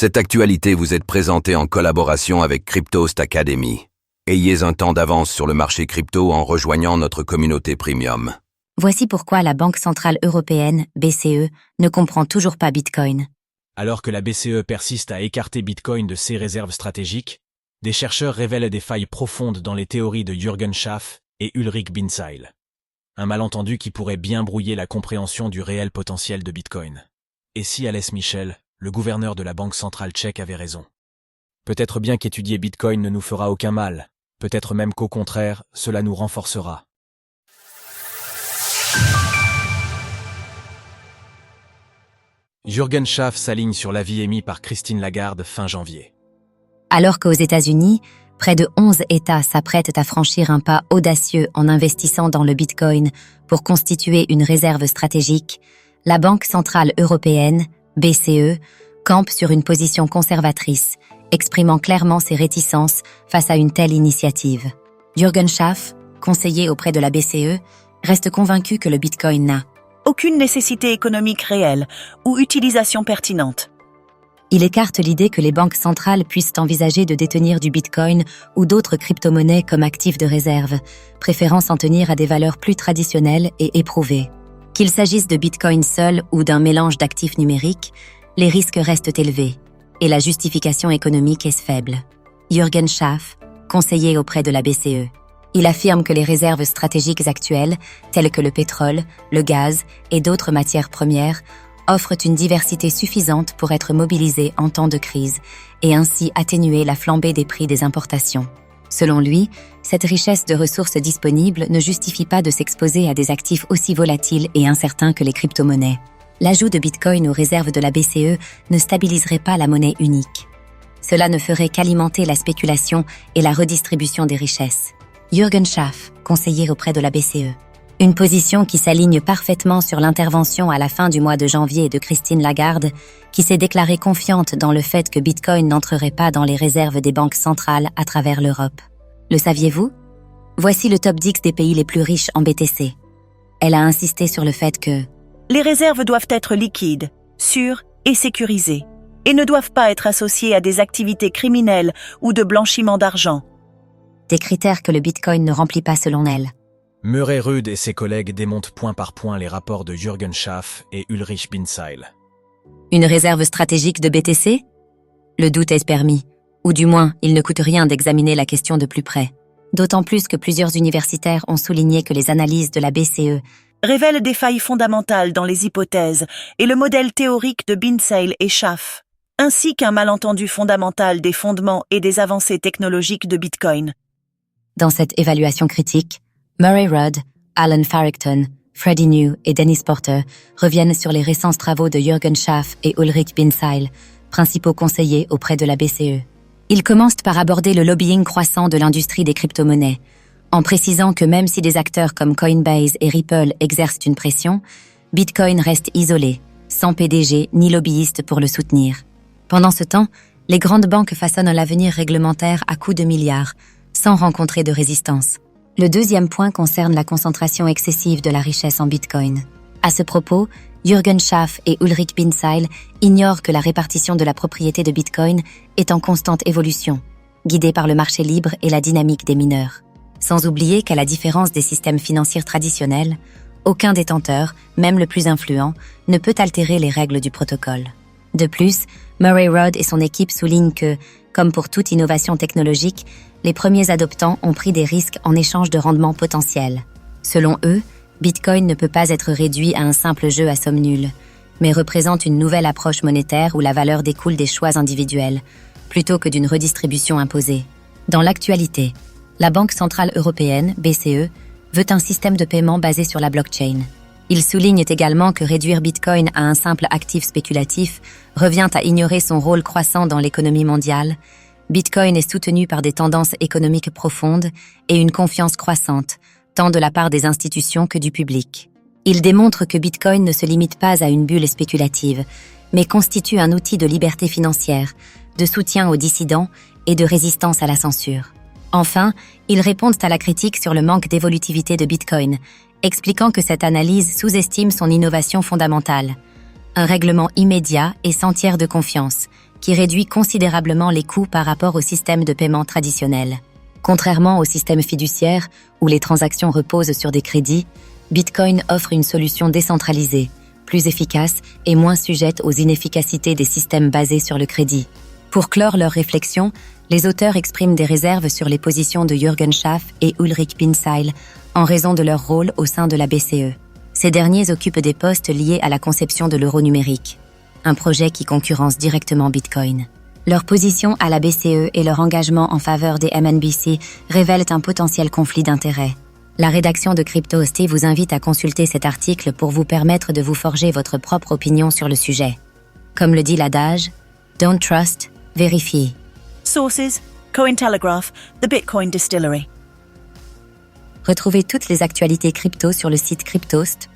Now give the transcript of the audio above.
Cette actualité vous est présentée en collaboration avec Cryptost Academy. Ayez un temps d'avance sur le marché crypto en rejoignant notre communauté premium. Voici pourquoi la Banque centrale européenne, BCE, ne comprend toujours pas Bitcoin. Alors que la BCE persiste à écarter Bitcoin de ses réserves stratégiques, des chercheurs révèlent des failles profondes dans les théories de Jürgen Schaff et Ulrich Binzeil. Un malentendu qui pourrait bien brouiller la compréhension du réel potentiel de Bitcoin. Et si Aleš Michel, le gouverneur de la Banque centrale tchèque, avait raison? Peut-être bien qu'étudier Bitcoin ne nous fera aucun mal, peut-être même qu'au contraire, cela nous renforcera. Jürgen Schaff s'aligne sur l'avis émis par Christine Lagarde fin janvier. Alors qu'aux États-Unis, près de 11 États s'apprêtent à franchir un pas audacieux en investissant dans le Bitcoin pour constituer une réserve stratégique, la Banque centrale européenne, BCE, campe sur une position conservatrice, exprimant clairement ses réticences face à une telle initiative. Jürgen Schaff, conseiller auprès de la BCE, reste convaincu que le Bitcoin n'a aucune nécessité économique réelle ou utilisation pertinente. Il écarte l'idée que les banques centrales puissent envisager de détenir du Bitcoin ou d'autres crypto-monnaies comme actifs de réserve, préférant s'en tenir à des valeurs plus traditionnelles et éprouvées. Qu'il s'agisse de Bitcoin seul ou d'un mélange d'actifs numériques, les risques restent élevés et la justification économique est faible. Jürgen Schaff, conseiller auprès de la BCE. Il affirme que les réserves stratégiques actuelles, telles que le pétrole, le gaz et d'autres matières premières, offrent une diversité suffisante pour être mobilisées en temps de crise et ainsi atténuer la flambée des prix des importations. Selon lui, cette richesse de ressources disponibles ne justifie pas de s'exposer à des actifs aussi volatiles et incertains que les crypto-monnaies. L'ajout de Bitcoin aux réserves de la BCE ne stabiliserait pas la monnaie unique. Cela ne ferait qu'alimenter la spéculation et la redistribution des richesses. Jürgen Schaff, conseiller auprès de la BCE. Une position qui s'aligne parfaitement sur l'intervention à la fin du mois de janvier de Christine Lagarde, qui s'est déclarée confiante dans le fait que Bitcoin n'entrerait pas dans les réserves des banques centrales à travers l'Europe. Le saviez-vous? Voici le top 10 des pays les plus riches en BTC. Elle a insisté sur le fait que les réserves doivent être liquides, sûres et sécurisées, et ne doivent pas être associées à des activités criminelles ou de blanchiment d'argent. Des critères que le Bitcoin ne remplit pas selon elle. Murray Rudd et ses collègues démontent point par point les rapports de Jürgen Schaff et Ulrich Binzeil. Une réserve stratégique de BTC? Le doute est permis, ou du moins, il ne coûte rien d'examiner la question de plus près. D'autant plus que plusieurs universitaires ont souligné que les analyses de la BCE révèlent des failles fondamentales dans les hypothèses et le modèle théorique de Binzeil et Schaff, ainsi qu'un malentendu fondamental des fondements et des avancées technologiques de Bitcoin. Dans cette évaluation critique, Murray Rudd, Alan Farrington, Freddie New et Dennis Porter reviennent sur les récents travaux de Jürgen Schaff et Ulrich Binzeil, principaux conseillers auprès de la BCE. Ils commencent par aborder le lobbying croissant de l'industrie des crypto-monnaies, en précisant que même si des acteurs comme Coinbase et Ripple exercent une pression, Bitcoin reste isolé, sans PDG ni lobbyiste pour le soutenir. Pendant ce temps, les grandes banques façonnent l'avenir réglementaire à coups de milliards, sans rencontrer de résistance. Le deuxième point concerne la concentration excessive de la richesse en Bitcoin. À ce propos, Jürgen Schaff et Ulrich Binzeil ignorent que la répartition de la propriété de Bitcoin est en constante évolution, guidée par le marché libre et la dynamique des mineurs. Sans oublier qu'à la différence des systèmes financiers traditionnels, aucun détenteur, même le plus influent, ne peut altérer les règles du protocole. De plus, Murray Rudd et son équipe soulignent que, comme pour toute innovation technologique, les premiers adoptants ont pris des risques en échange de rendements potentiels. Selon eux, Bitcoin ne peut pas être réduit à un simple jeu à somme nulle, mais représente une nouvelle approche monétaire où la valeur découle des choix individuels, plutôt que d'une redistribution imposée. Dans l'actualité, la Banque centrale européenne, BCE, veut un système de paiement basé sur la blockchain. Il souligne également que réduire Bitcoin à un simple actif spéculatif revient à ignorer son rôle croissant dans l'économie mondiale. Bitcoin est soutenu par des tendances économiques profondes et une confiance croissante, tant de la part des institutions que du public. Il démontre que Bitcoin ne se limite pas à une bulle spéculative, mais constitue un outil de liberté financière, de soutien aux dissidents et de résistance à la censure. Enfin, ils répondent à la critique sur le manque d'évolutivité de Bitcoin, expliquant que cette analyse sous-estime son innovation fondamentale. Un règlement immédiat et sans tiers de confiance, qui réduit considérablement les coûts par rapport au système de paiement traditionnel. Contrairement au système fiduciaire, où les transactions reposent sur des crédits, Bitcoin offre une solution décentralisée, plus efficace et moins sujette aux inefficacités des systèmes basés sur le crédit. Pour clore leur réflexion, les auteurs expriment des réserves sur les positions de Jürgen Schaff et Ulrich Binzeil en raison de leur rôle au sein de la BCE. Ces derniers occupent des postes liés à la conception de l'euro numérique, un projet qui concurrence directement Bitcoin. Leur position à la BCE et leur engagement en faveur des MNBC révèlent un potentiel conflit d'intérêts. La rédaction de CryptoHosty vous invite à consulter cet article pour vous permettre de vous forger votre propre opinion sur le sujet. Comme le dit l'adage, don't trust, vérifie. Sources: Cointelegraph, The Bitcoin Distillery. Retrouvez toutes les actualités crypto sur le site cryptost.fr.